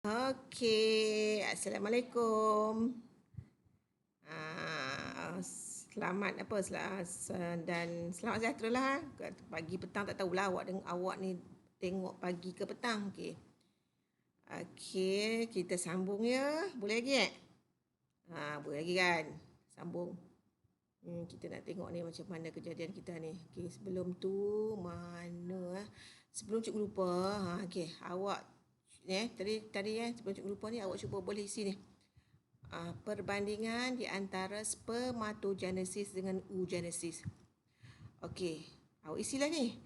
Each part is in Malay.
Okey, Assalamualaikum. Selamat apa dan selamat sejahtera lah. Pagi petang tak tahulah awak ni tengok pagi ke petang. Okey, kita sambung ya. Boleh lagi boleh lagi kan? Sambung. Kita nak tengok ni macam mana kejadian kita ni. Okey, sebelum tu sebelum cikgu lupa, awak tadi sebelum cikgu lupa ni awak cuba boleh isi ni. Perbandingan di antara spermatogenesis dengan oogenesis. Okey, awak isilah ni.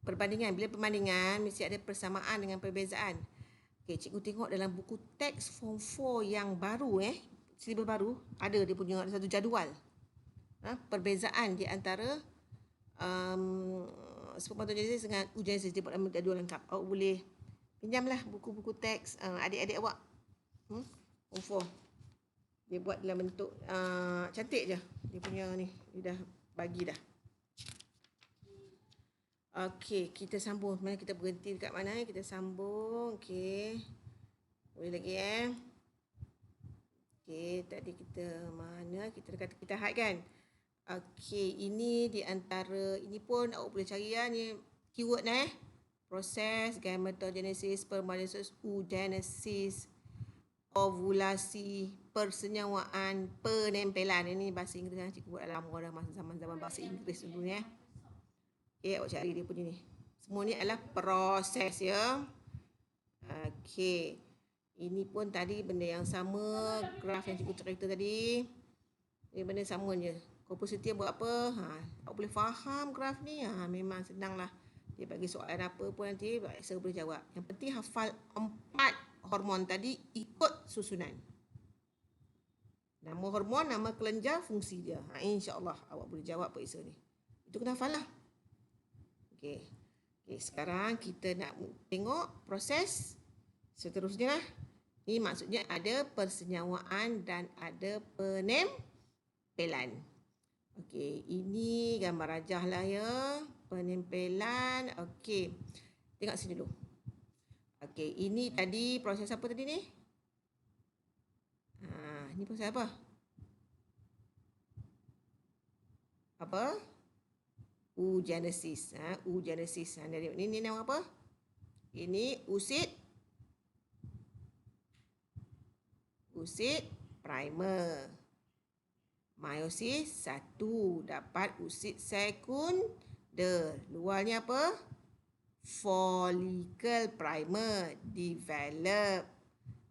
Perbandingan, bila perbandingan mesti ada persamaan dengan perbezaan. Okey, cikgu tengok dalam buku teks form 4 yang baru silibus baru, ada dia punya satu jadual. Perbezaan di antara spermatogenesis dengan oogenesis, dia buat dalam jadual lengkap. Awak boleh pinjamlah buku-buku teks adik-adik awak. Form 4. Dia buat dalam bentuk cantik je. Dia punya ni, dia dah bagi dah. Okey, kita sambung. Mana kita berhenti dekat mana? Kita sambung. Okey. Boleh lagi Okey, tadi kita mana? Kita hide kan? Okey, ini di antara ini pun awak boleh cari ni keyword proses gametogenesis, spermatogenesis, oogenesis, ovulasi, persenyawaan, penempelan. Ini bahasa Inggeris cikgu buat lama dah, masa zaman-zaman bahasa Inggeris dulu ni. Awak cari dia punya ni. Semua ni adalah proses ya. Okey. Ini pun tadi benda yang sama, graf yang cikgu cerita tadi. Ini benda sama je. Kompositi buat apa? Awak boleh faham graf ni. Memang senang lah. Dia bagi soalan apa pun nanti saya boleh jawab. Yang penting hafal 4 hormon tadi ikut susunan. Nama hormon, nama kelenjar, fungsi dia. InsyaAllah awak boleh jawab periksa ni. Itu kena hafal lah. Okey, sekarang kita nak tengok proses seterusnya. Ini maksudnya ada persenyawaan dan ada penempelan. Okey, ini gambar rajah lah ya. Penempelan. Okey, tengok sini dulu. Okey, ini tadi proses apa tadi ni? Ini proses apa? Apa? Oogenesis. Oogenesis. Ini nama apa? Ini usid primer. Meiosis 1 dapat usid sekunder. Luarnya apa? Follicle primer develop.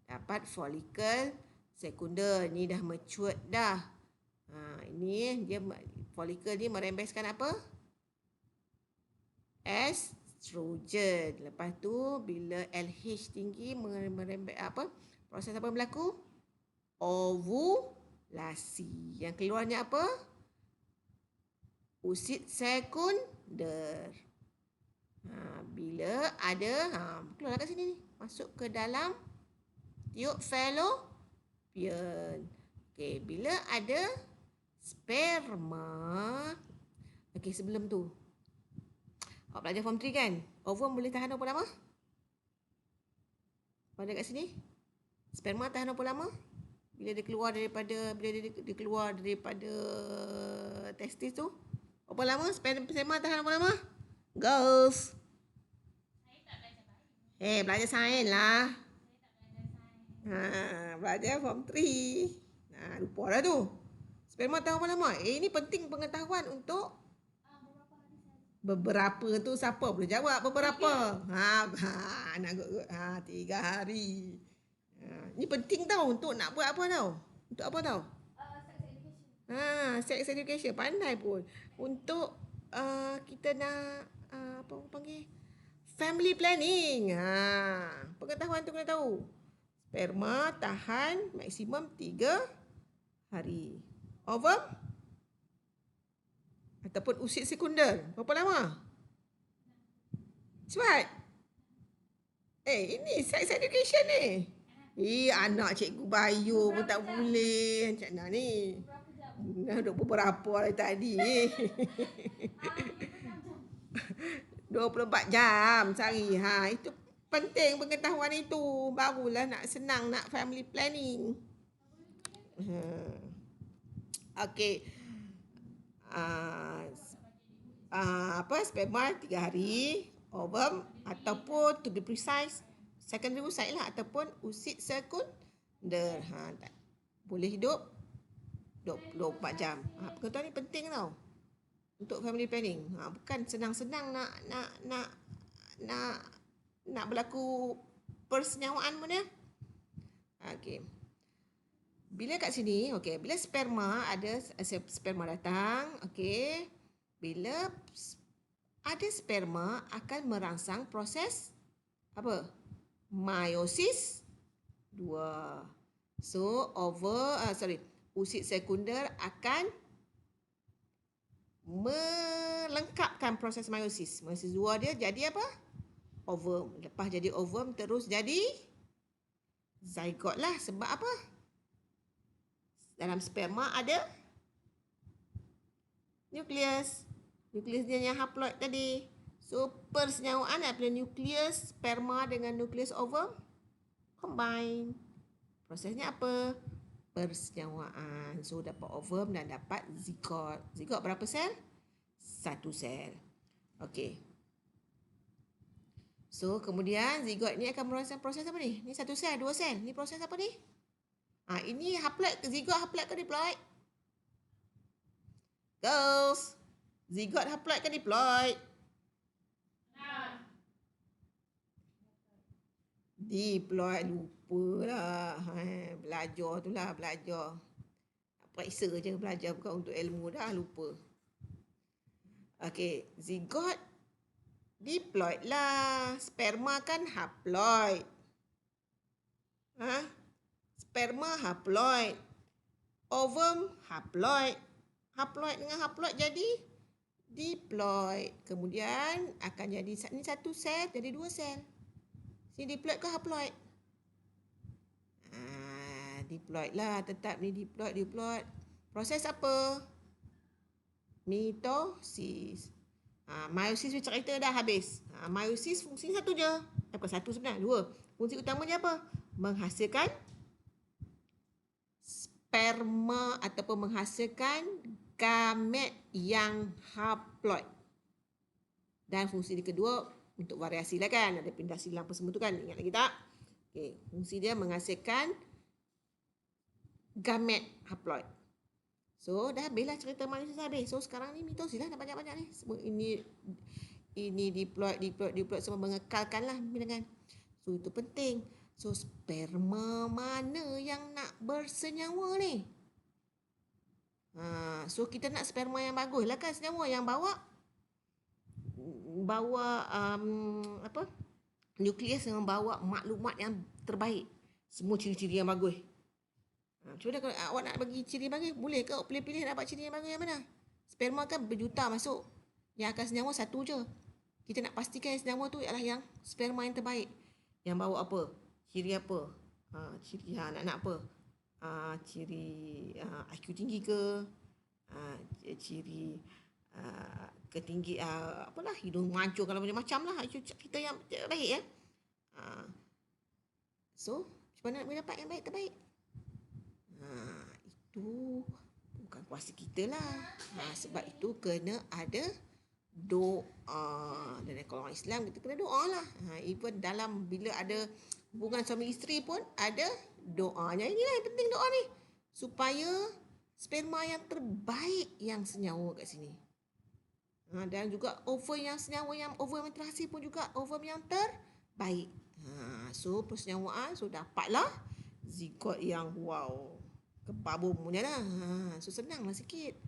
Dapat follicle sekunder. Ni dah mature dah. Ini dia follicle ni merembeskan apa? Estrogen. Lepas tu bila LH tinggi merembes apa? Proses apa berlaku? Ovulasi. Yang keluarnya apa? Usid sekunder. Bila ada keluar kat sini ni, masuk ke dalam tiub fallopian. Okey, bila ada sperma. Okey, sebelum tu awak belajar form 3 kan? Ovum boleh tahan berapa lama? Pada kat sini. Sperma tahan berapa lama? Bila dia keluar daripada testis tu, berapa lama sperma tahan berapa lama? Girls. Belajar sains lah. Belajar form 3. Lupa dah tu. Sperma tahan berapa lama? Ini penting pengetahuan untuk beberapa tu siapa boleh jawab beberapa? Nak 3 hari. Ni penting tau untuk nak buat apa tau? Untuk apa tau? Sex education. Pandai pun. Untuk kita nak apa orang panggil? Family planning. Pengetahuan tu kena tahu. Sperma tahan maksimum 3 hari. Ovum ataupun usid sekunder berapa lama? Cepat. Ini sex education ni. Anak cikgu Bayu pun tak boleh. Macam mana ni? Dah beberapa hari tadi. 24 jam sehari. Itu Penting pengetahuan itu. Barulah nak senang nak family planning. Okey. Sperma 3 hari, ovum ataupun to be precise secondary oocyte lah, ataupun oocyte sekunder. Boleh hidup 24 jam. Pengetahuan ni penting tau untuk family planning. Bukan senang-senang nak berlaku persenyawaan pun ya. Okey. Bila kat sini, okey, bila sperma datang, okey. Bila ada sperma akan merangsang proses apa? Meiosis 2. So, oocyte sekunder akan melengkapkan proses meiosis. Meiosis 2 dia jadi apa? Ovum. Lepas jadi ovum terus jadi zygote lah. Sebab apa? Dalam sperma ada nukleus. Nukleus dia yang haploid tadi. So, persenyawaan apabila nukleus sperma dengan nukleus ovum combine. Prosesnya apa? Persenyawaan. So, dapat ovum dan dapat zygote. Zygote berapa sel? 1 sel. Okey. So, kemudian zygote ni akan merangsang proses apa ni? Ni 1 sel, 2 sel. Ni proses apa ni? Ini haploid, zygote haploid ke diploid? Girls, zygote haploid ke diploid? Diploid, lupalah. Belajar tu lah, belajar. Periksa je belajar, bukan untuk ilmu dah, lupa. Okey, zygote diploid lah. Sperma kan haploid. Sperma haploid. Ovum haploid. Haploid dengan haploid jadi diploid. Kemudian akan jadi ni 1 sel jadi 2 sel. Sini diploid ke haploid? Diploid lah. Tetap ni diploid. Proses apa? Mitosis. Meiosis tu cerita dah habis. Meiosis fungsi 1 je. Bukan 1 sebenarnya, 2. Fungsi utamanya apa? Menghasilkan sperma ataupun menghasilkan gamet yang haploid. Dan fungsi kedua untuk variasi lah kan. Ada pindah silang apa semua tu kan. Ingat lagi tak? Okay. Fungsi dia menghasilkan gamet haploid. So, dah habis lah cerita meiosis habis. So, sekarang ni mitosis lah. Dah banyak-banyak ni. Semua ini diploid semua mengekalkan lah bilangan. So, itu penting. So, sperma mana yang nak bersenyawa ni? So, kita nak sperma yang bagus lah kan senyawa. Yang bawa nukleus yang membawa maklumat yang terbaik. Semua ciri-ciri yang bagus. Cuba kalau awak nak bagi ciri yang bagus, boleh ke awak pilih-pilih nak dapat ciri yang bagus yang mana? Sperma kan berjuta masuk. Yang akan senyawa 1 je. Kita nak pastikan yang senyawa tu ialah yang sperma yang terbaik. Yang bawa apa? Ciri apa? Ciri nak apa? Ciri IQ tinggi ke? Ciri ketinggi apalah, hidung mancung, kalau macam-macam lah IQ kita yang baik ya. So, macam mana nak dapat yang baik terbaik? Itu bukan kuasa kita lah. Sebab itu kena ada doa. Dan kalau orang Islam kita kena doa lah. Even dalam bila ada hubungan suami isteri pun ada doanya. Inilah yang penting doa ni. Supaya sperma yang terbaik yang senyawa kat sini. Dan juga ovum yang senyawa, yang ovum yang terhasil pun juga ovum yang terbaik. So persenyawaan, so dapatlah zygote yang wow, kebabum punya lah. So senanglah sikit.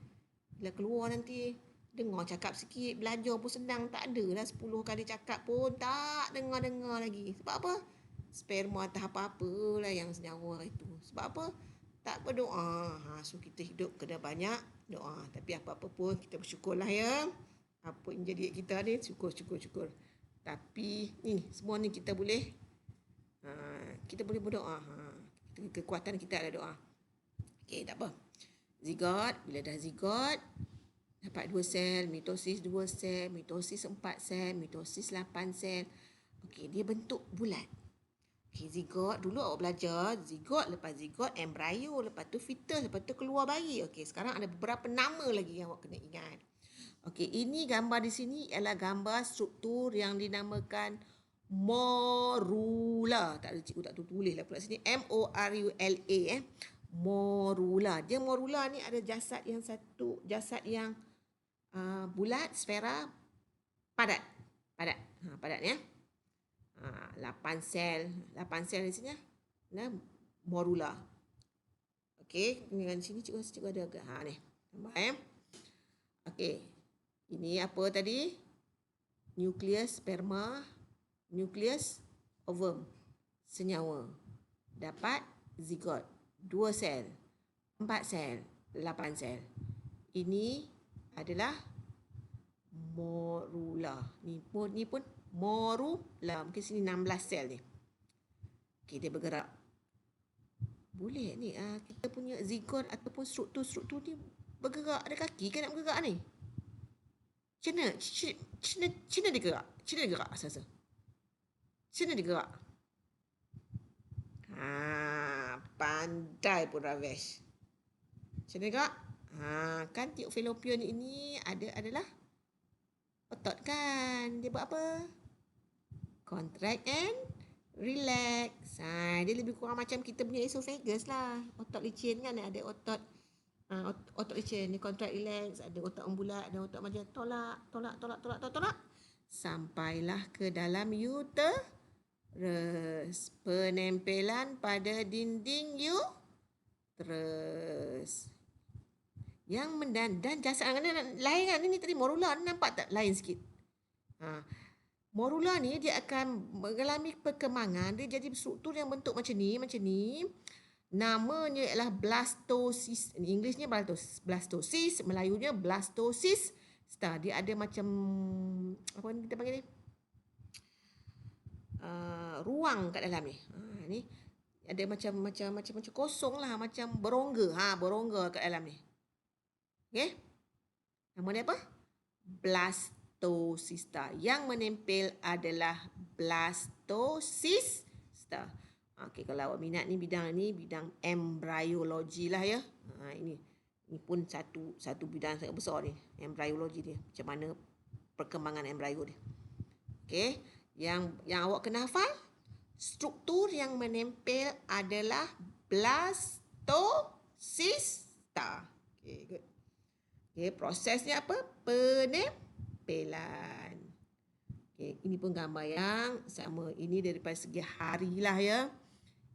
Bila keluar nanti dengar cakap sikit, belajar pun senang. Tak adalah 10 kali cakap pun tak dengar-dengar lagi. Sebab apa? Sperma atau apa-apa lah yang senyawa itu. Sebab apa? Tak berdoa. So kita hidup kena banyak doa. Tapi apa-apa pun kita bersyukurlah ya. Apa yang jadi kita ni, syukur. Tapi ni semua ni kita boleh berdoa. Kekuatan kita ada doa. Okey, tak apa. Zygote, bila dah zygote dapat 2 sel, mitosis 2 sel, mitosis 4 sel, mitosis 8 sel. Okey, dia bentuk bulat. Okey, zigot. Dulu awak belajar zigot, lepas zigot embryo, lepas tu fetus, lepas tu keluar bayi. Okey, sekarang ada beberapa nama lagi yang awak kena ingat. Okey, ini gambar di sini ialah gambar struktur yang dinamakan morula. Tak ada, cikgu tak tulis lah pula sini. M-O-R-U-L-A morula. Dia morula ni ada jasad yang bulat, sfera, padat. Padat ya. 8 sel di sini lah. Morula. Okey, dengan sini cikgu ada agak ni. Tambah Okey. Ini apa tadi? Nukleus sperma, nukleus ovum, senyawa. Dapat zigot, 2 sel, 4 sel, 8 sel. Ini adalah morula. Ni pun morula. Mungkin sini 16 sel ni. Okey, dia bergerak. Boleh ni kita punya zigot ataupun struktur ni bergerak. Ada kaki kan nak bergerak ni? Cina dia gerak. Cina dia gerak asal-asal. Cina dia gerak. Pandai pun Ravesh. Cina dia gerak. Kan tiuk fallopian ini adalah otot kan. Dia buat apa? Contract and relax. Dia lebih kurang macam kita punya esophagus lah. Otot licin kan ada otot licin ni, contract relax, ada otot membulat, ada otot macam tolak. Sampailah ke dalam uterus. Penempelan pada dinding uterus. Yang dan jasad lain kan ni tadi morula ni, nampak tak lain sikit? Morula ni dia akan mengalami perkembangan, dia jadi struktur yang bentuk macam ni. Namanya ialah blastocyst. Englishnya blastocyst, Melayunya blastocyst. Dia ada macam apa ni kita panggil ni? Ruang kat dalam ni. Ni ada macam kosong lah, macam berongga. Berongga kat dalam ni. Okey? Nama dia apa? Blastocysta. Yang menempel adalah blastocysta. Okey, kalau awak minat ni bidang embryologi lah ya. Ini pun satu bidang sangat besar ni, embryologi dia. Macam mana perkembangan embryo dia. Okey, yang awak kena hafal, struktur yang menempel adalah blastocysta. Okey, good. Okey, prosesnya apa? Penempelan. Okey, ini pun gambar yang sama. Ini daripada segi hari lah ya.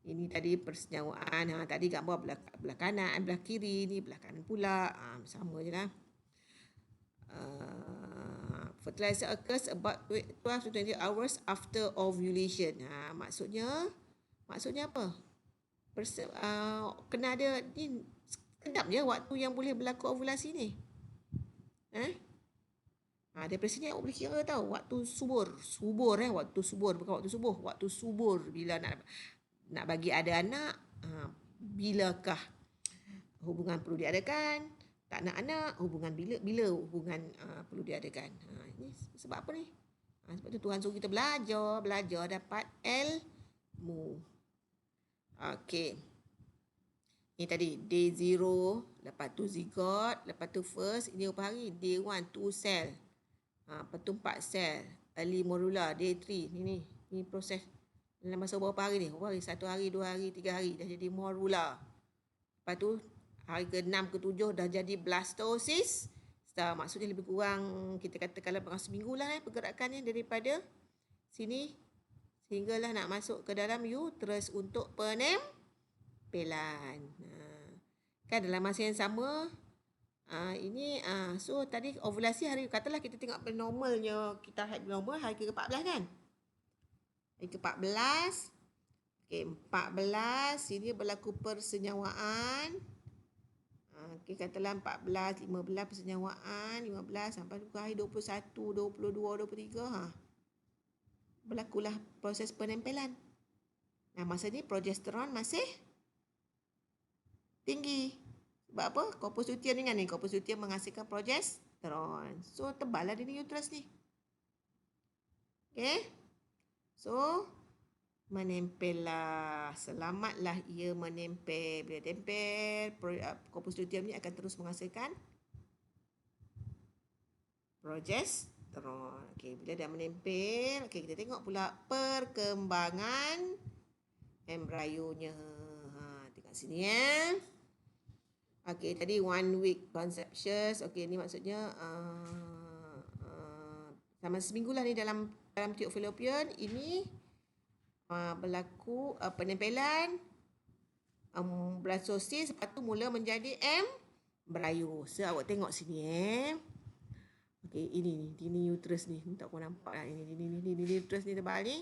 Ini tadi persenyawaan. Tadi gambar belah kanan, belah kiri. Ni belah kanan pula. Sama je lah. Fertilizer occurs about 12 to 20 hours after ovulation. Maksudnya apa? Kena ada ni, kedap je waktu yang boleh berlaku ovulasi ni. Daripada sini awak boleh kira tahu waktu subur. Waktu subur, bukan waktu subuh. Waktu subur bila nak bagi ada anak, bilakah hubungan perlu diadakan? Tak nak anak, hubungan bila hubungan perlu diadakan. Ini sebab apa ni? Sebab tu Tuhan suruh kita belajar dapat ilmu. Okey. Ini tadi day 0, lepas tu zigot, lepas tu first, ini berapa hari? Day 1, 2 sel. Lepas tu 4 sel. Early morula, day 3. Ni proses. Dalam masa berapa hari ni? 1 hari, 2 hari, 3 hari. Dah jadi morula. Lepas tu hari ke-6, ke-7 dah jadi blastocyst. Maksudnya lebih kurang kita katakan dalam seminggu lah pergerakannya daripada sini sehinggalah nak masuk ke dalam uterus untuk penempelan. Kan dalam masa yang sama so tadi ovulasi hari, katalah kita tengok normalnya, kita haid normal hari ke-14 kan? Hari ke-14. Okey, 14 sini berlaku persenyawaan. Okey, katalah 14, 15 persenyawaan, 15 sampai hari 21, 22, 23 berlakulah proses penempelan. Masa ni progesteron masih tinggi. Sebab apa? Corpus luteum ni kan ni. Corpus luteum menghasilkan progesteron. So tebal lah dia ni uterus ni. Okey. So, menempellah. Selamatlah ia menempel. Bila tempel, korpus luteum ni akan terus menghasilkan progesteron. Okey, bila dah menempel, okey, kita tengok pula perkembangan embryonya. Tengok sini Okey, tadi 1 week conception. Okey, ni maksudnya selama seminggu lah ni dalam tube fallopian ini berlaku penempelan blastosis, lepas tu mula menjadi embryo. So awak tengok sini Okey, ini uterus ni. Tak kau nampak lah. Ini uterus ni tebal ni.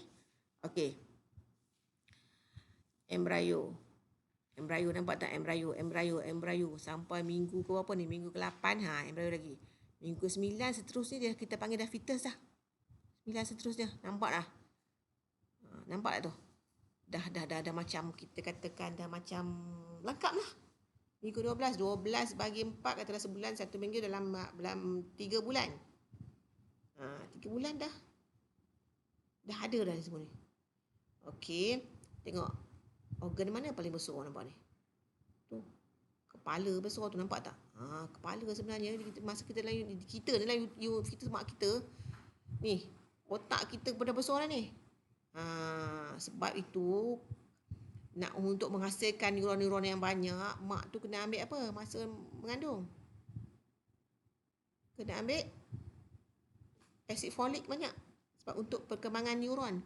Okey. Embryo, nampak tak embryo sampai minggu ke berapa ni? Minggu ke-8 embryo lagi. Minggu ke-9 seterusnya dia kita panggil dah fetus dah. 9 seterusnya. Nampak dah? Nampak tak tu? Dah macam kita katakan dah macam lengkap lah. Minggu 12 bagi 4 katalah sebulan, 1 minggu dalam 3 bulan. 3 bulan dah ada dah semua ni. Okey, tengok organ mana paling besar nampak ni? Tu. Kepala besar tu, nampak tak? Kepala sebenarnya masa kita dalam fetus mak kita ni, otak kita pada besar dah ni. Sebab itu untuk menghasilkan neuron-neuron yang banyak, mak tu kena ambil apa masa mengandung? Kena ambil asid folik banyak. Sebab untuk perkembangan neuron.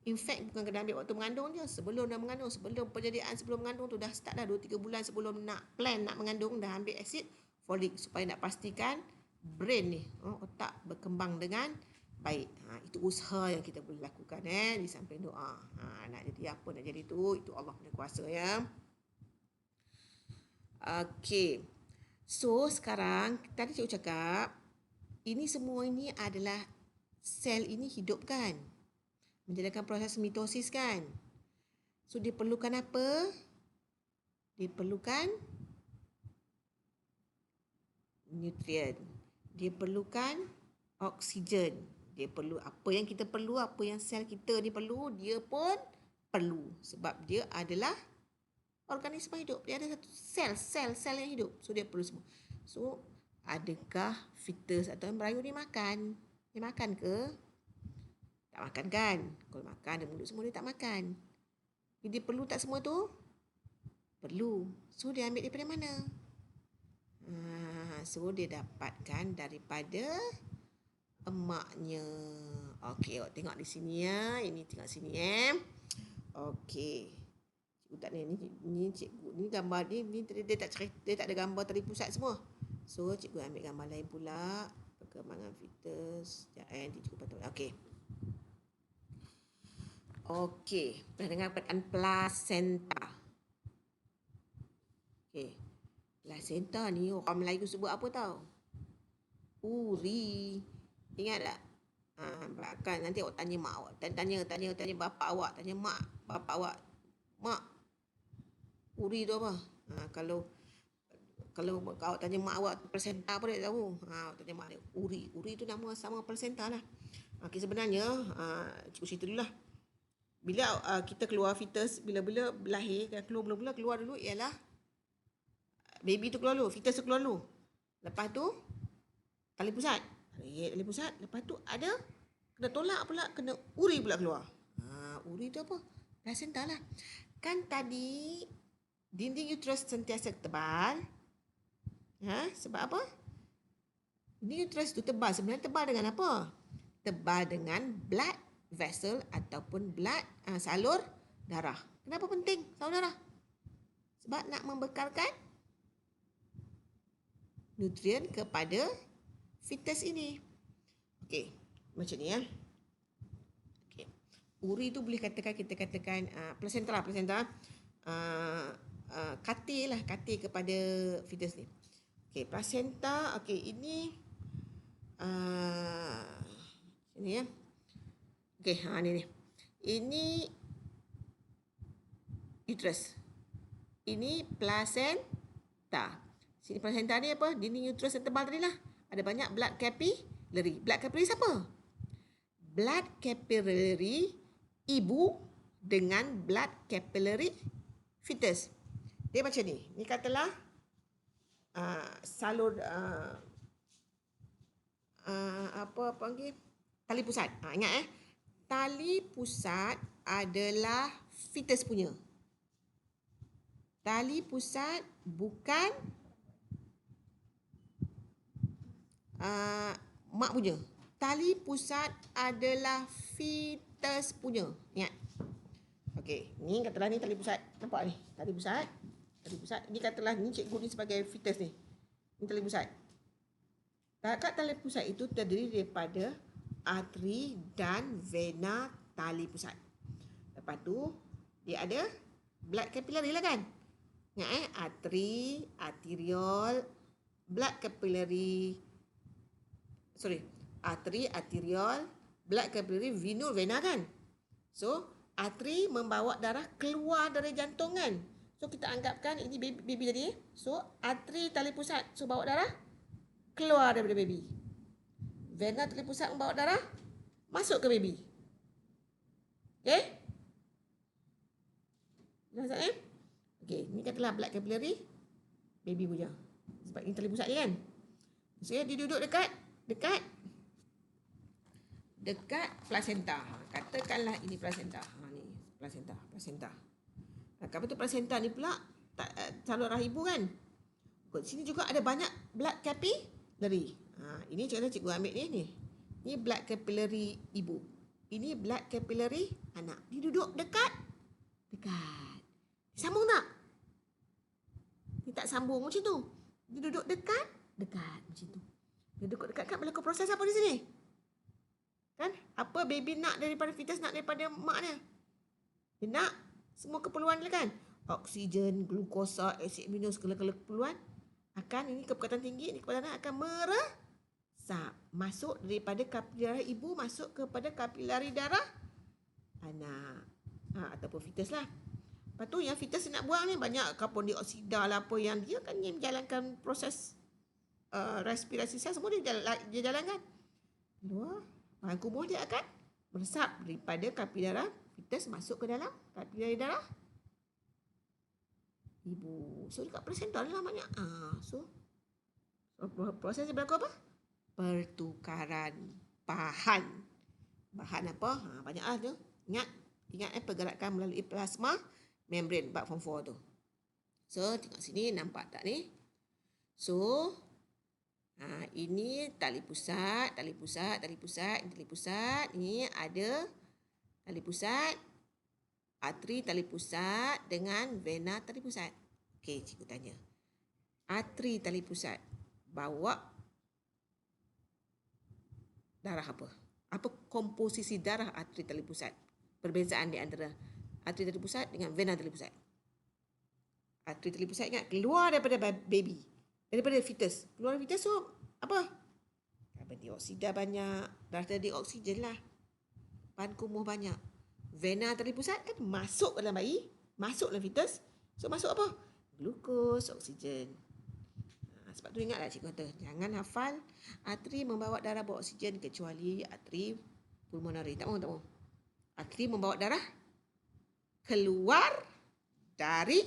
In fact, bukan kena ambil waktu mengandung je. Sebelum dah mengandung, sebelum mengandung tu dah start dah 2-3 bulan sebelum nak mengandung, dah ambil asid folik supaya nak pastikan brain ni, otak berkembang dengan baik. Itu usaha yang kita boleh lakukan di samping doa. Nak jadi apa nak jadi itu Allah punya kuasa ya. Okey. So sekarang tadi cikgu cakap ini semua ini adalah sel ini hidup kan, menjalankan proses mitosis kan. So dia perlukan apa? Dia perlukan nutrien. Dia perlukan oksigen. Dia perlu apa yang kita perlu, apa yang sel kita ni perlu, dia pun perlu. Sebab dia adalah organisme hidup. Dia ada satu sel yang hidup. So dia perlu semua. So adakah fetus atau embryo ni makan? Dia makan ke? Tak makan kan? Kalau makan dia mulut semua, dia tak makan. Dia perlu tak semua tu? Perlu. So dia ambil daripada mana? So dia dapatkan daripada emaknya. Okey, awak tengok di sini ya. Ini tengok sini Okey. Cikgu tak ni cikgu ni gambar ni dia tak ada gambar tali pusat semua. So cikgu ambil gambar lain pula. Perkembangan fetus. Cikgu patut. Okey. Pernah dengar perkataan placenta? Okey. Placenta ni orang Melayu sebut apa tau? Uri. Ingat tak? Bahkan nanti awak tanya mak awak, tanya bapak awak, tanya mak bapak awak. Mak, uri tu apa? Kalau awak tanya mak awak placenta apa dia tahu? Awak tanya mak dia uri. Uri tu nama sama placenta lah. Okey, sebenarnya cikgu cerita dulu lah. Bila kita keluar fetus, bila lahir, keluar dulu ialah baby tu keluar dulu, fetus tu keluar dulu. Lepas tu tali pusat. Lepas tu ada kena tolak pula, kena uri pula keluar. Uri tu apa? Placenta lah. Kan tadi dinding uterus sentiasa tebal. Sebab apa? Dinding uterus tu tebal. Sebenarnya tebal dengan apa? Tebal dengan blood vessel ataupun blood salur darah. Kenapa penting salur darah? Sebab nak membekalkan nutrien kepada fetus ini. Okey, macam ni ya. Okey. Uri tu boleh katakan kita katakan placenta katil kepada fetus ni. Okey, placenta. Okey, ini ini ya. Okey, ni. Ini uterus. Ini placenta. Sini placenta ni apa? Dinding uterus yang tebal tadi lah. Ada banyak blood capillary. Blood capillary siapa? Blood capillary ibu dengan blood capillary fetus. Dia macam ni. Ni katalah salur apa panggil tali pusat. Ingat tali pusat adalah fetus punya. Tali pusat bukan mak punya. Tali pusat adalah fetus punya. Ingat. Okey, ni katalah ni tali pusat. Nampak ni? Tali pusat. Tali pusat. Ni katalah ni cikgu ni sebagai fetus ni. Ni tali pusat. Kat tali pusat itu terdiri daripada arteri dan vena tali pusat. Lepas tu dia ada blood capillary lah kan? Ingat arteri, arteriol, blood capillary. Arteri, arteriol, blood capillary, venule, vena kan? So, arteri membawa darah keluar dari jantung kan? So, kita anggapkan ini baby tadi. So, arteri tali pusat. So, bawa darah keluar daripada baby. Vena tali pusat membawa darah masuk ke baby. Okay? Jelas tak Okay, ni katalah blood capillary baby punya. Sebab ini tali pusat dia kan. So, dia duduk dekat placenta. Katakanlah ini placenta. Ni placenta. Apa tu placenta ni pula saluran ibu kan. Kat sini juga ada banyak blood capillary. Ini cikgu ambil ni. Ni blood capillary ibu. Ini blood capillary anak. Dia duduk dekat. Sambung tak? Dia tak sambung macam tu. Dia duduk dekat macam tu. Dia duduk dekat berlaku proses apa di sini? Kan? Apa baby nak daripada fetus, nak daripada mak dia? Dia nak semua keperluan dia kan? Oksigen, glukosa, asid amino, segala keperluan akan ini kepekatan tinggi, ini kepekatan akan meresap masuk daripada kapilari darah ibu masuk kepada kapilari darah anak ataupun fetus lah. Lepas tu yang fetus nak buang ni banyak karbon dioksida lah apa yang dia kan menjalankan proses respirasi sel semua dia jalankan. Luar bahan kubur dia akan meresap daripada kapilari darah fetus masuk ke dalam kapilari darah ibu. So dekat placenta lah banyak. So proses dia berlaku apa? Pertukaran bahan. Bahan apa? Banyaklah tu. Ingat pergerakan melalui plasma membrane bab form 4 tu. So tengok sini nampak tak ni? So ini tali pusat. Ini ada tali pusat, arteri tali pusat dengan vena tali pusat. Okey, cikgu tanya. Arteri tali pusat bawa darah apa? Apa komposisi darah arteri tali pusat? Perbezaan di antara arteri tali pusat dengan vena tali pusat. Arteri tali pusat ingat keluar daripada baby, daripada fetus. Keluar dari fetus so apa? Karbon dioksida banyak, darah tadi oksigen lah. Bahan kumuh banyak. Vena tali pusat kan masuk dalam bayi, masuk dalam fetus. So masuk apa? Glukos, oksigen. Sebab tu ingatlah cikgu kata, jangan hafal arteri membawa darah bawa oksigen kecuali arteri pulmonari. Tak mahu. Arteri membawa darah keluar dari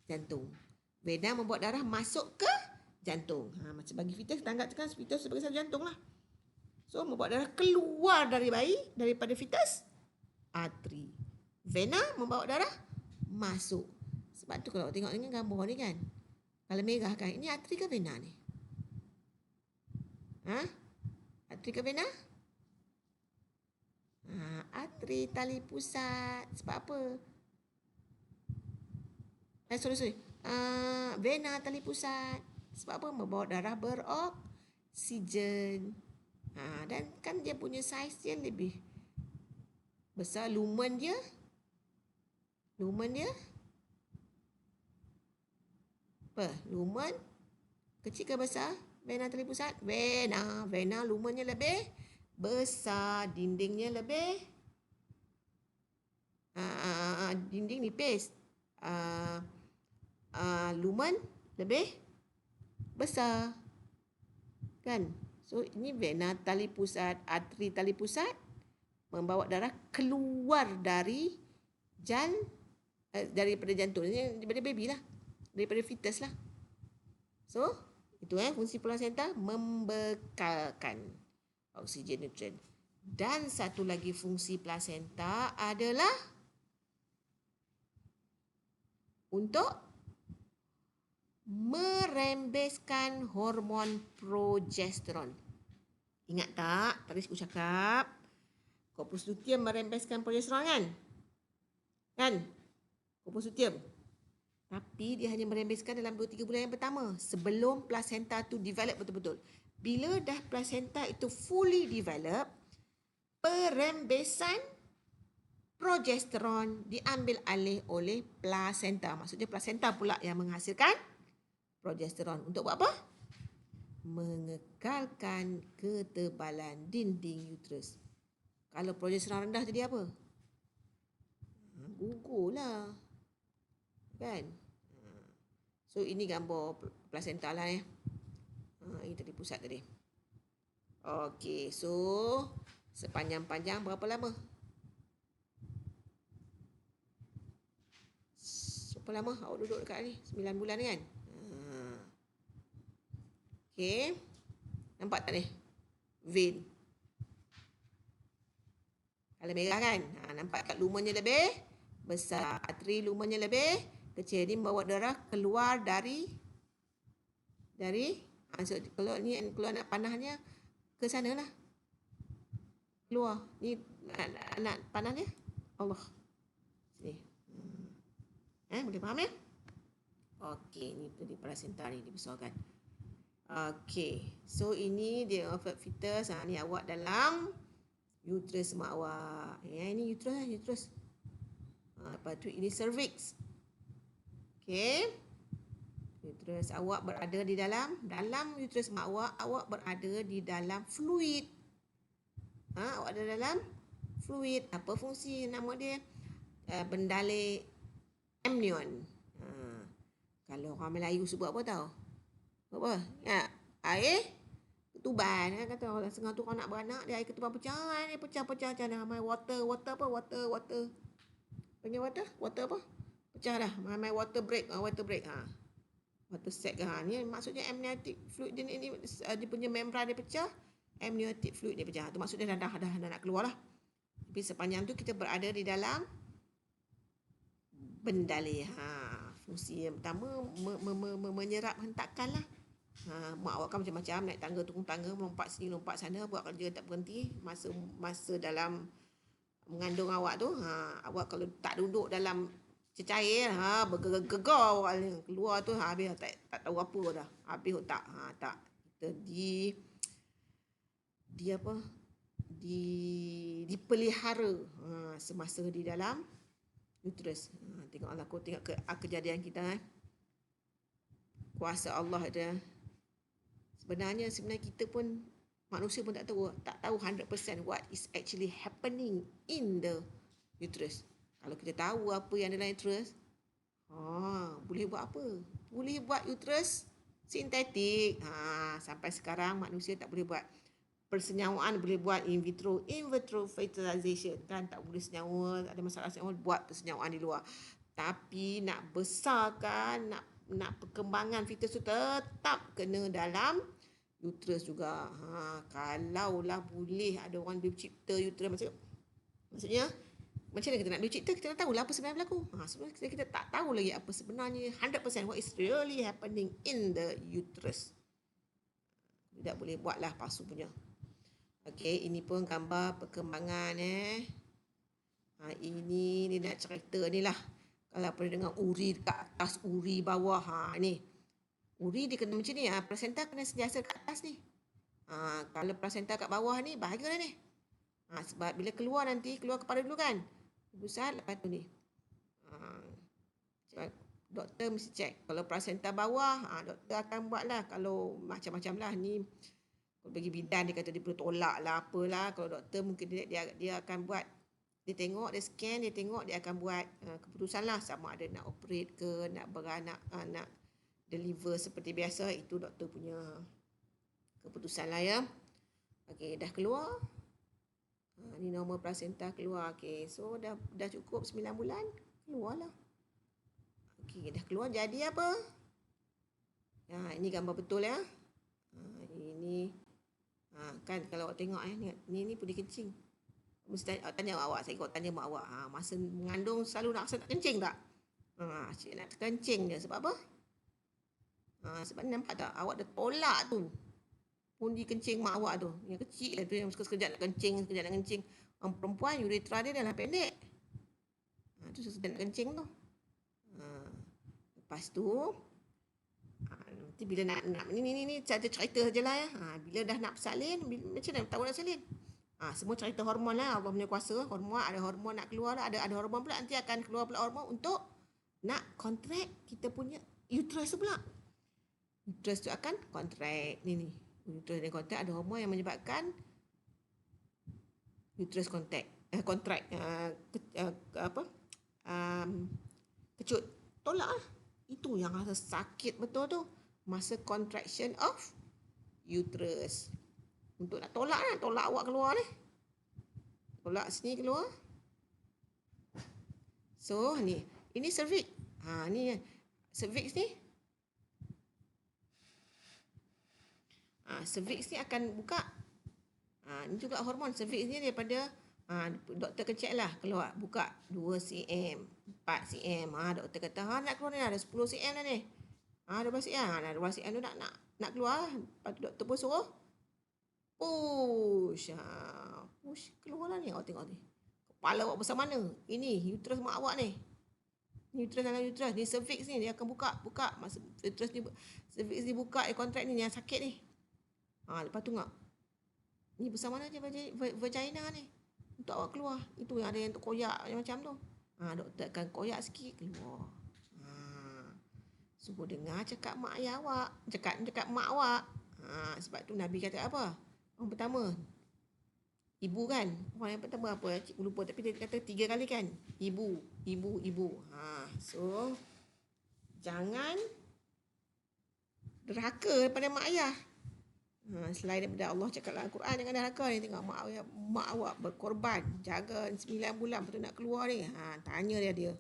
jantung. Vena membawa darah masuk ke jantung. Macam bagi fetus, kita anggapkan fetus sebagai satu jantung lah. So, membawa darah keluar dari bayi, daripada fetus, arteri. Vena membawa darah masuk. Sebab tu kalau tengok dengan gambar ni kan, kalau merah kan, ini arteri ke vena ni? Arteri ke vena? Arteri tali pusat. Sebab apa? Sorry. Vena tali pusat. Sebab apa? Membawa darah beroksigen. Dan kan dia punya saiz dia lebih besar. Lumen dia apa? Lumen kecil ke besar? Vena tali pusat? Vena lumennya lebih besar. Dindingnya lebih dinding nipis. Lumen lebih besar. Kan? So, ini vena tali pusat, arteri tali pusat membawa darah keluar dari daripada jantung, daripada baby lah, daripada fetus lah. So itu fungsi plasenta, membekalkan oksigen nutrien. Dan satu lagi fungsi plasenta adalah untuk merembeskan hormon progesteron. Ingat tak tadi aku cakap corpus luteum merembeskan progesteron kan? Corpus luteum. Tapi dia hanya merembeskan dalam 2-3 bulan yang pertama sebelum plasenta tu develop betul-betul. Bila dah plasenta itu fully develop, perembesan progesteron diambil alih oleh plasenta. Maksudnya plasenta pula yang menghasilkan progesteron. Untuk buat apa? Mengekalkan ketebalan dinding uterus. Kalau progesteron rendah jadi apa? Gugurlah. Kan? So ini gambar plasenta lah ini tadi pusat tadi. Okey, so sepanjang-panjang berapa lama? Berapa lama awak duduk dekat ni? 9 bulan kan? Okey. Nampak tak ni? Vein. Kalau merah kan? Nampak tak lumennya lebih besar. Arteri lumennya lebih kecil. Ni membawa darah keluar dari so, kalau ni keluar nak panahnya ke sana lah. Keluar. Ni nak panahnya Allah. Sini. Boleh faham ya? Okey, ni tadi plasenta ni dibesarkan. Okey. So ini dia ovate fetus. Ni awak dalam uterus mak awak. Ini uterus. Lepas tu ini cervix. Okey. Uterus awak berada di dalam uterus mak awak berada di dalam fluid. Awak ada dalam fluid. Apa fungsi nama dia? Bendalek amnion. Kalau orang Melayu sebut apa tahu? Apa? Air ketuban. Kata orang setengah tu orang nak beranak, dia air ketuban pecah. Ni pecah-pecah macam mana? Water apa? Water. Panggil water apa? Pecah dah. Main water break. Water sac. Ni maksudnya amniotic fluid dia ni dia punya membran dia pecah, amniotic fluid dia pecah. Tu maksudnya dah nak keluar lah. Tapi sepanjang tu kita berada di dalam bendalek. Fungsi yang pertama menyerap hentakan lah. Mak awak kan macam-macam, naik tangga, turun tangga, melompat sini, lompat sana, buat kerja tak berhenti. Masa dalam mengandung awak tu, awak kalau tak duduk dalam cecair, bergegar awak ni. Keluar tu habis tak tahu apa dah. Habis otak. Tak. Kita dipelihara semasa di dalam uterus. Tengoklah, kau tengok kejadian kita. Kuasa Allah ada. Sebenarnya kita pun, manusia pun tak tahu 100% what is actually happening in the uterus. Kalau kita tahu apa yang dalam uterus, boleh buat apa? Boleh buat uterus sintetik. Sampai sekarang manusia tak boleh buat persenyawaan, boleh buat in vitro fertilization kan, tak boleh senyawa, ada masalah senyawa, buat persenyawaan di luar. Tapi nak besarkan, nak perkembangan fetus tu tetap kena dalam uterus juga. Kalaulah boleh ada orang dia cipta uterus, maksudnya macam mana kita nak cipta, kita nak tahu lah apa sebenarnya berlaku. Sebenarnya kita tak tahu lagi apa sebenarnya 100% what is really happening in the uterus. Tidak boleh buatlah palsu punya. Okey, ini pun gambar perkembangan ini ni nak cerita ni lah. Kalau pernah dengar uri dekat atas, uri bawah. Ni. Uri dia kena macam ni. Plasenta kena sentiasa kat atas ni. Kalau plasenta kat bawah ni, bahagia lah ni. Sebab bila keluar nanti, keluar kepala dulu kan. Pusat, lepas tu ni. Doktor mesti cek. Kalau plasenta bawah, doktor akan buat lah. Kalau macam-macam lah ni. Kalau bagi bidan, dia kata dia perlu tolak lah, apalah. Kalau doktor mungkin dia akan buat. Dia tengok, dia scan, dia tengok, dia akan buat keputusan lah. Sama ada nak operate ke, nak beranak, nak deliver seperti biasa. Itu doktor punya keputusan lah ya. Okey, dah keluar. Ni normal placenta keluar. Okey, so dah cukup 9 bulan, keluarlah. Okey, dah keluar jadi apa? Ini gambar betul ya. Ini kan kalau awak tengok ni pun dia kencing. Mesti tanya awak, saya tanya mak awak, masa mengandung selalu nak kencing tak? Cik nak kencing je sebab apa? Sebab nampak tak awak dah tolak tu. Pundi kencing mak awak tu. Yang kecil lah tu yang sekejap nak kencing, sekejap nak kencing. Orang perempuan uretra dia dah pendek. Tu sekejap nak kencing tu. Lepas tu nanti bila nak ni cerita je lah ya. Bila dah nak bersalin, macam mana tahu nak bersalin? Semua cerita hormon lah. Allah punya kuasa. Hormon, ada hormon nak keluar lah. Ada hormon pula nanti akan keluar pula hormon untuk nak contract kita punya uterus tu pula. Uterus tu akan contract. Ni. Uterus dan contract ada hormon yang menyebabkan uterus contract. Kecut. Tolak lah. Itu yang rasa sakit betul tu. Masa contraction of uterus. Untuk nak tolak lah. Tolak awak keluar ni. Tolak sini keluar. So ni. Ini cervix. Ni cervix ni. Cervix ni akan buka. Ni juga hormon. Cervix ni daripada doktor kecek lah keluar. Buka 2 cm, 4 cm. Doktor kata nak keluar ni ada 10 cm dah ni. 12 cm. 12 cm tu nak keluar. Lepas tu doktor pun suruh push. Push keluar lah ni. Awak tengok ni. Kepala awak besar mana? Ini uterus mak awak ni. Ni uterus dalam uterus. Ni cervix ni dia akan buka. Masa uterus ni cervix ni buka, kontrak ni yang sakit ni. Lepas tu ni besar mana je vagina ni. Untuk awak keluar. Itu yang ada yang untuk koyak macam tu. Doktor akan koyak sikit keluar. Suruh dengar cakap mak ayah awak. Cakap mak awak. Sebab tu Nabi kata apa? Orang pertama ibu kan. Orang yang pertama apa? Cikgu lupa. Tapi dia kata 3 kali kan. Ibu. So jangan derhaka pada mak ayah. Selain daripada Allah cakap dalam Al-Quran, jangan derhaka ni. Tengok mak awak berkorban jaga 9 bulan betul nak keluar ni. Tanya dia.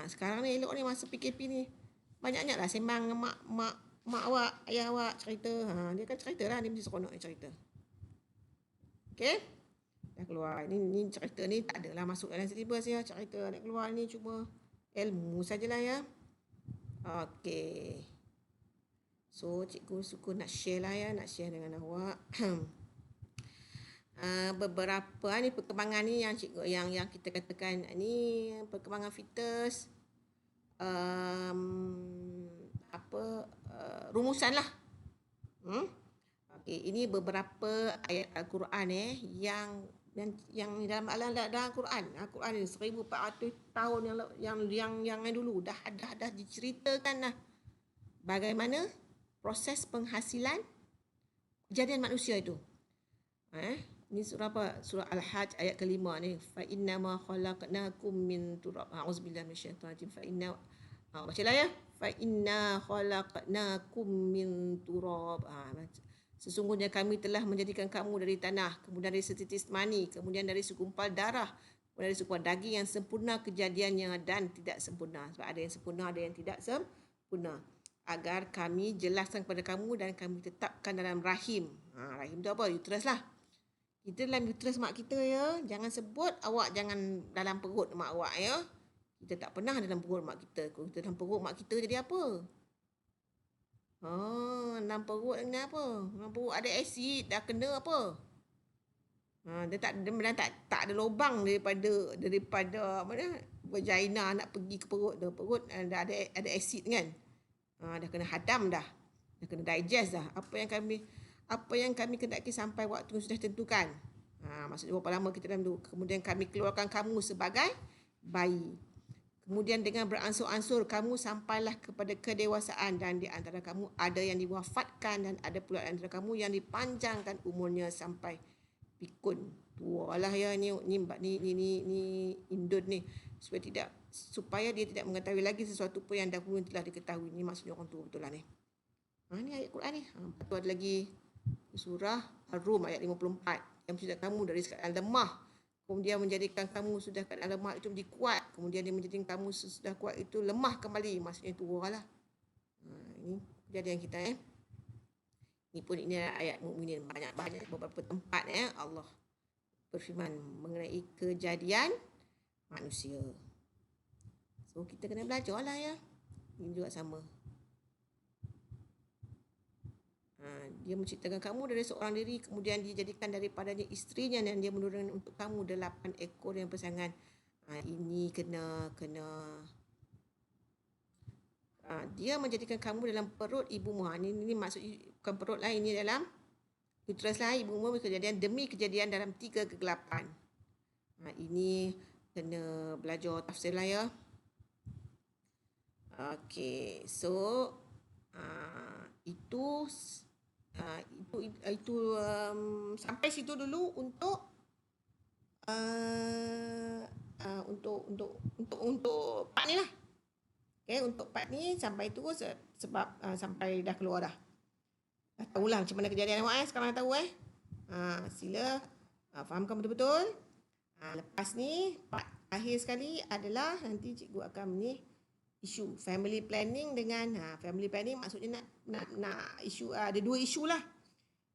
Sekarang ni elok ni masa PKP ni. Banyak-banyak lah sembang mak awak, ayah awak cerita. Dia kan cerita lah. Dia mesti seronok cerita. Okay. Dah keluar. Ni cerita ni tak adalah masuk dalam silibus ya. Cerita nak keluar ni cuma ilmu sajalah ya. Okay. So cikgu suka nak share lah ya. Nak share dengan awak. Beberapa ni perkembangan ni yang cikgu yang kita katakan ni perkembangan fetus. Rumusan lah. Okay, ini beberapa ayat Al-Quran yang dalam Al-Quran. Al-Quran ni 1400 tahun yang dulu dah diceritakan lah bagaimana proses penghasilan kejadian manusia itu. Ini surah apa? Surah Al-Hajj ayat ke-5 ni. Fa inna ma khalaqnakum min turab. A'udzubillahi minasyaitanir rajim. Fa inna bacalah ya. Fa inna khalaqnakum min turab. Sesungguhnya kami telah menjadikan kamu dari tanah, kemudian dari setitis mani, kemudian dari segumpal darah, kemudian dari segumpal daging yang sempurna kejadiannya dan tidak sempurna. Sebab ada yang sempurna, ada yang tidak sempurna. Agar kami jelaskan kepada kamu dan kami tetapkan dalam rahim. Rahim tu apa? Uterus lah. Kita dalam uterus mak kita ya. Jangan sebut awak jangan dalam perut mak awak ya. Kita tak pernah dalam perut mak kita. Kalau kita dalam perut mak kita jadi apa? Dalam perut ni apa? Dalam perut ada asid, dah kena apa? Dia tak ada lubang daripada mana vagina nak pergi ke perut tu. Perut dah ada asid kan? Dah kena hadam dah. Dah kena digest dah. Apa yang kami kendaki sampai waktu yang sudah tentukan. Maksudnya berapa lama kita dalam tu. Kemudian kami keluarkan kamu sebagai bayi. Kemudian dengan beransur-ansur kamu sampailah kepada kedewasaan dan di antara kamu ada yang diwafatkan dan ada pula antara kamu yang dipanjangkan umurnya sampai pikun. Tualah ya ni Indon ni supaya dia tidak mengetahui lagi sesuatu pun yang dahulu telah diketahui. Ni maksudnya orang tua betul lah ni. Ni ayat Quran ni. Lepas tu ada lagi surah Ar-Rum ayat 54. yang menjadikan kamu dari keadaan lemah, kemudian menjadikan kamu sudah keadaan lemah itu menjadi kuat, kemudian dia menjadikan kamu sudah kuat itu lemah kembali, maksudnya itu Allah lah. Ini kejadian kita Ini pun ini ayat mukminin, banyak-banyak beberapa tempat Allah berfirman mengenai kejadian manusia. So kita kena belajar lah ya. Ini juga sama. Dia menciptakan kamu dari seorang diri, kemudian dia jadikan daripadanya isterinya dan dia menurunkan untuk kamu 8 ekor yang berpasangan. Ini kena dia menjadikan kamu dalam perut ibumu. Ini maksud bukan perut lah, ini dalam uterus lah ibumu, kejadian demi kejadian dalam 3 kegelapan. Ini kena belajar tafsir lah ya. Okey, so itu sampai situ dulu untuk part ni lah. Okay, untuk part ni sampai tu sebab sampai dah keluar dah. Dah tahulah macam mana kejadian awak sekarang dah tahu sila fahamkan betul-betul. Lepas ni part akhir sekali adalah nanti cikgu akan isu family planning dengan family planning maksudnya nak isu ada 2 isu lah.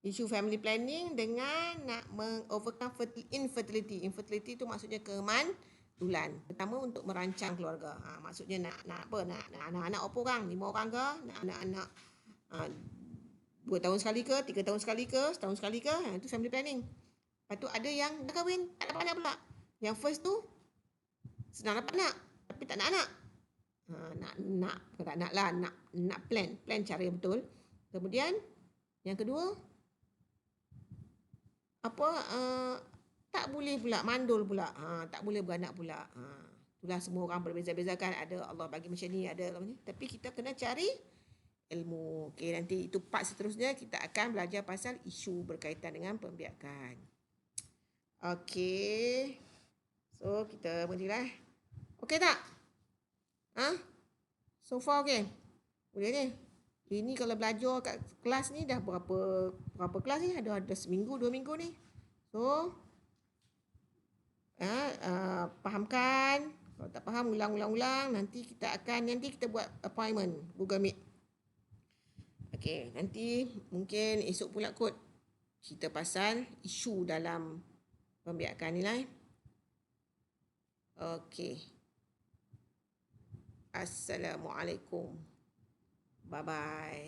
Isu family planning dengan nak overcome infertility. Infertility tu maksudnya kemandulan. Pertama untuk merancang keluarga. Maksudnya nak anak-anak berapa orang? 5 orang ke? Nak anak-anak 2 tahun sekali ke? 3 tahun sekali ke? Setahun sekali ke? Itu family planning. Lepas tu ada yang dah kahwin, tak dapat anak pula. Yang first tu senang dapat anak, tapi tak nak anak. Nak plan cara yang betul. Kemudian yang kedua tak boleh pula mandul pula, tak boleh beranak pula. Itulah semua orang berbeza-bezakan, ada Allah bagi macam ni, ada macam ni, tapi kita kena cari ilmu. Okey, nanti itu part seterusnya kita akan belajar pasal isu berkaitan dengan pembiakan. Okey, so kita berhentilah. Okey tak? So far okey? Boleh ni? Ini kalau belajar kat kelas ni dah berapa kelas ni? Ada seminggu, 2 minggu ni. So fahamkan. Kalau tak faham, ulang. Nanti kita buat appointment Google Meet. Okey, nanti mungkin esok pula kot cerita pasal isu dalam pembiakan ni lah. Okey. Assalamualaikum. Bye-bye.